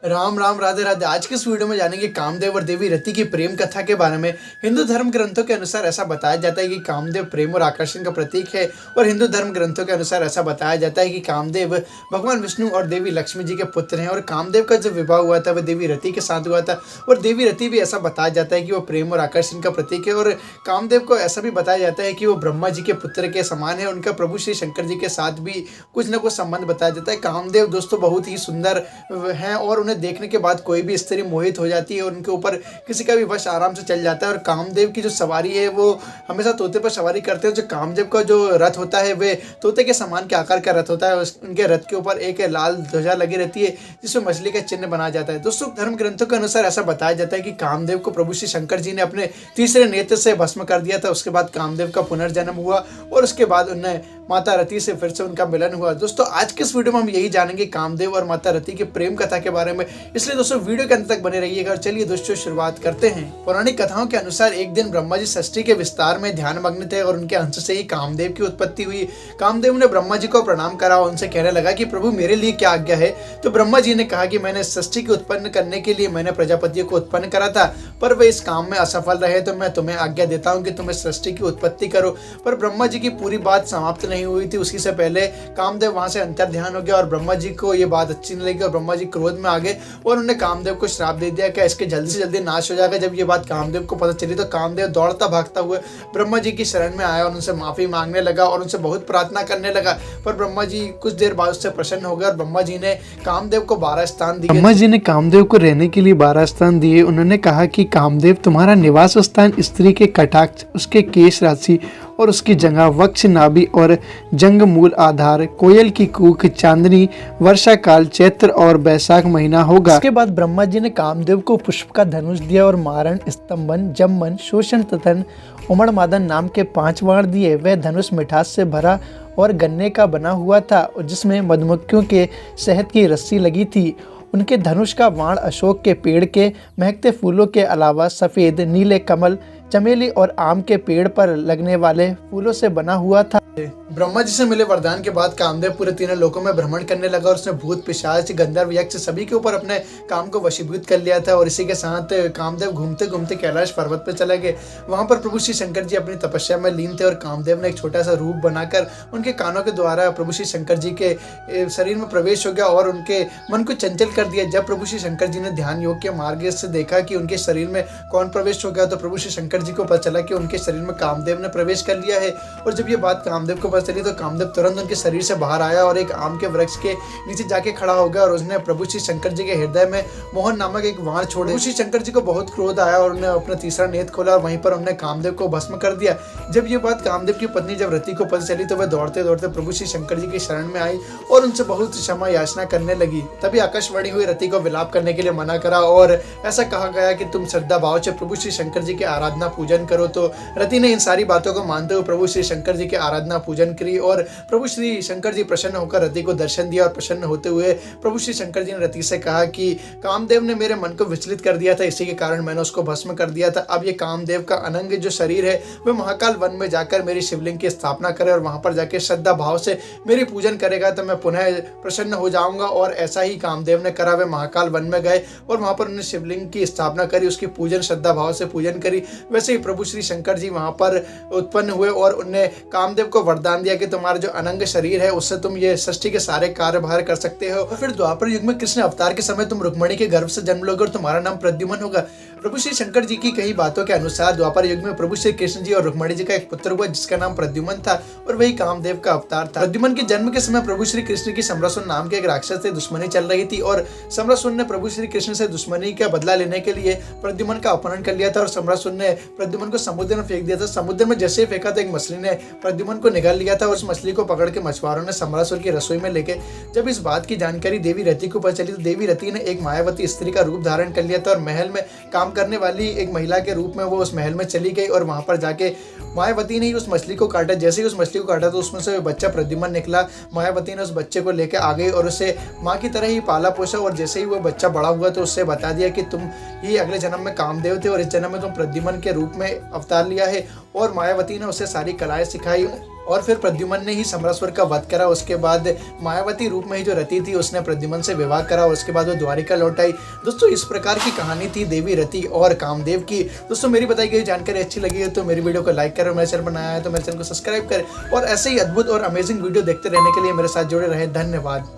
राम राम राधे राधे। आज के इस वीडियो में जानेंगे कामदेव और देवी रति की प्रेम कथा के बारे में। हिंदू धर्म ग्रंथों के अनुसार ऐसा बताया जाता है कि कामदेव प्रेम और आकर्षण का प्रतीक है। और हिंदू धर्म ग्रंथों के अनुसार ऐसा बताया जाता है कि कामदेव भगवान विष्णु और देवी लक्ष्मी जी के पुत्र हैं। और कामदेव का जो विवाह हुआ था वह देवी रति के साथ हुआ था। और देवी रति भी ऐसा बताया जाता है कि वो प्रेम और आकर्षण का प्रतीक है। और कामदेव को ऐसा भी बताया जाता है कि वो ब्रह्मा जी के पुत्र के समान है। उनका प्रभु श्री शंकर जी के साथ भी कुछ न कुछ संबंध बताया जाता है। कामदेव दोस्तों बहुत ही सुंदर हैं और उन्हें देखने के बाद कोई भी स्त्री मोहित हो जाती है और उनके ऊपर किसी का भी वश आराम से चल जाता है। और कामदेव की जो सवारी है वो हमेशा तोते पर सवारी करते हैं। जो कामदेव का जो रथ होता है वे तोते के समान के आकार का रथ होता है। उनके रथ के ऊपर एक लाल ध्वजा लगी रहती है जिसमें मछली का चिन्ह बनाया जाता है। दोस्तों धर्म ग्रंथों के अनुसार ऐसा बताया जाता है कि कामदेव को प्रभु श्री शंकर जी ने अपने तीसरे नेत्र से भस्म कर दिया था। उसके बाद कामदेव का पुनर्जन्म हुआ और उसके बाद उन्हें माता रति से फिर से उनका मिलन हुआ। दोस्तों आज के इस वीडियो में हम यही जानेंगे कामदेव और माता रति की प्रेम कथा के बारे में, इसलिए दोस्तों वीडियो के अंत तक बने रहिएगा। और चलिए दोस्तों शुरुआत करते हैं। पौराणिक कथाओं के अनुसार एक दिन ब्रह्मा जी सृष्टि के विस्तार में ध्यान मग्न थे और उनके अंश से ही कामदेव की उत्पत्ति हुई। कामदेव ने ब्रह्मा जी को प्रणाम करा और उनसे कहने लगा कि प्रभु मेरे लिए क्या आज्ञा है। तो ब्रह्मा जी ने कहा कि मैंने सृष्टि को उत्पन्न करने के लिए मैंने प्रजापतियों को उत्पन्न करा था, पर वे इस काम में असफल रहे, तो मैं तुम्हें आज्ञा देता हूँ कि तुम्हें सृष्टि की उत्पत्ति करो। पर ब्रह्मा जी की पूरी बात समाप्त नहीं हुई थी। उसी से पहले कामदेव वहां से अंतर ध्यान हो गया और ब्रह्मा जी को ये बात अच्छी नहीं लगी और ब्रह्मा जी क्रोध में आ गए और उन्होंने कामदेव को श्राप दे दिया कि इसके जल्दी से जल्दी नाश हो जाएगा। जब ये बात कामदेव को पता चली तो कामदेव दौड़ता भागता हुआ ब्रह्मा जी की शरण में आया और उनसे माफी मांगने लगा और उनसे बहुत प्रार्थना करने लगा। पर ब्रह्मा जी कुछ देर बाद उससे प्रसन्न हो गए और ब्रह्मा जी ने कामदेव को 12 स्थान दिए। ब्रह्मा जी ने कामदेव को रहने के लिए 12 स्थान दिए। उन्होंने कहा कि कामदेव तुम्हारा निवास स्थान स्त्री के कटाक्ष, उसके केश राशि और उसकी जगह वक्ष नाभि और जंग मूल आधार, कोयल की कूक, चांदनी, वर्षा काल, चैत्र और बैसाख महीना होगा। इसके बाद ब्रह्मा जी ने कामदेव को पुष्प का धनुष दिया और मारण, स्तंभन, जमन, शोषण, तथन, उमड़ मादन नाम के 5 बाण दिए। वह धनुष मिठास से भरा और गन्ने का बना हुआ था जिसमें मधुमक्खियों के शहद की रस्सी लगी थी। उनके धनुष का बाण अशोक के पेड़ के महकते फूलों के अलावा सफेद, नीले कमल, चमेली और आम के पेड़ पर लगने वाले फूलों से बना हुआ था। ब्रह्मा जी से मिले वरदान के बाद कामदेव पूरे तीनों लोकों में भ्रमण करने लगा और उसने भूत, पिशाच, गंधर्व, यक्ष सभी के ऊपर अपने काम को वशीभूत कर लिया था। और इसी के साथ कामदेव घूमते घूमते कैलाश पर्वत पर चले गए। वहां पर प्रभु श्री शंकर जी अपनी तपस्या में लीन थे और कामदेव ने एक छोटा सा रूप बनाकर उनके कानों के द्वारा प्रभु श्री शंकर जी के शरीर में प्रवेश हो गया और उनके मन को चंचल कर दिया। जब प्रभु श्री शंकर जी ने ध्यान योग के मार्ग से देखा कि उनके शरीर में कौन प्रवेश हो गया तो प्रभु श्री शंकर जी को पता चला कि उनके शरीर में कामदेव ने प्रवेश कर लिया है। और जब ये बात कामदेव को पता चली तो कामदेव तुरंत उनके शरीर से बाहर आया और एक आम के वृक्ष के नीचे जाके खड़ा हो गया और उसने प्रभु श्री शंकर जी के हृदय में मोहन नामक एक वाण छोड़े। प्रभु श्री शंकर जी को बहुत क्रोध आया और उन्होंने अपना तीसरा नेत्र खोला और वहीं पर उन्होंने कामदेव को भस्म कर दिया। जब ये बात कामदेव की पत्नी जब रति को पता चली तो वह दौड़ते दौड़ते प्रभु श्री शंकर जी की शरण में आई और उनसे बहुत क्षमा याचना करने लगी। तभी आकाशवाणी हुई रति को विलाप करने के लिए मना करा और ऐसा कहा गया कि तुम श्रद्धा भाव से प्रभु श्री शंकर जी के आराधना पूजन करो। तो रति ने इन सारी बातों को मानते हुए प्रभु श्री शंकर जी के आराधना पूजन करी और प्रभु श्री शंकर जी प्रसन्न होकर रति को दर्शन दिया। और प्रसन्न होते हुए प्रभु श्री शंकर जी ने रति से कहा कि कामदेव ने मेरे मन को विचलित कर दिया था, इसी के कारण मैंने उसको भस्म कर दिया था। अब ये कामदेव का अनंग जो शरीर है वह महाकाल वन में जाकर मेरी शिवलिंग की स्थापना करे और वहां पर जाकर श्रद्धा भाव से मेरी पूजन करेगा तो मैं पुनः प्रसन्न हो जाऊंगा। और ऐसा ही कामदेव ने करा। वे महाकाल वन में गए और वहां पर उन्होंने शिवलिंग की स्थापना करी, उसकी पूजन श्रद्धा भाव से पूजन करी। वैसे ही प्रभु श्री शंकर जी वहां पर उत्पन्न हुए और उन्होंने कामदेव को वरदान दिया कि तुम्हारा जो अनंग शरीर है उससे तुम ये सृष्टि के सारे कार्यभार कर सकते हो। और फिर द्वापर युग में कृष्ण अवतार के समय तुम रुक्मणी के गर्भ से जन्म लोगे और तुम्हारा नाम प्रद्युम्न होगा। प्रभु श्री शंकर जी की कई बातों के अनुसार द्वापर युग में प्रभु श्री कृष्ण जी और रुक्मणी जी का एक पुत्र हुआ जिसका नाम प्रद्युम्न था और वही कामदेव का अवतार था। प्रद्युम्न के जन्म के समय प्रभु श्री कृष्ण की सम्रासुर नाम के एक राक्षस से दुश्मनी चल रही थी और सम्रासुर ने प्रभु श्री कृष्ण से दुश्मनी का बदला लेने के लिए प्रद्युम्न का अपहरण कर लिया था और सम्रासुर ने प्रद्युम्न को समुद्र में फेंक दिया था। समुद्र में जैसे ही फेंका तो एक मछली ने प्रद्युम्न को निगल लिया था और उस मछली को पकड़ के मछुआरों ने सम्रासुर की रसोई में लेके जब इस बात की जानकारी देवी रति को पता चली तो देवी रति ने एक मायावती स्त्री का रूप धारण कर लिया था और महल में काम करने वाली एक महिला के रूप में वो उस महल में चली गई और वहां पर जाके मायावती ने उस मछली को काटा। जैसे ही उस मछली को काटा तो उसमें से बच्चा प्रद्युम्न निकला। मायावती ने उस बच्चे को लेकर आ गई और उसे माँ की तरह ही पाला पोसा और जैसे ही वो बच्चा बड़ा हुआ तो उससे बता दिया कि तुम ही अगले जन्म में कामदेव थे और इस जन्म में तुम प्रद्युम्न के रूप में अवतार लिया है। और मायावती ने उसे सारी कलाएं सिखाई और फिर प्रद्युम्न ने ही समरासुर का वध करा। उसके बाद मायावती रूप में ही जो रति थी उसने प्रद्युम्न से विवाह करा और उसके बाद वो द्वारिका लौट आई। दोस्तों इस प्रकार की कहानी थी देवी रति और कामदेव की। दोस्तों मेरी बताई गई जानकारी अच्छी लगी है तो मेरी वीडियो को लाइक करें, मेरे चैनल बनाया है तो मेरे चैनल को सब्सक्राइब करें और ऐसे ही अद्भुत और अमेजिंग वीडियो देखते रहने के लिए मेरे साथ जुड़े रहे। धन्यवाद।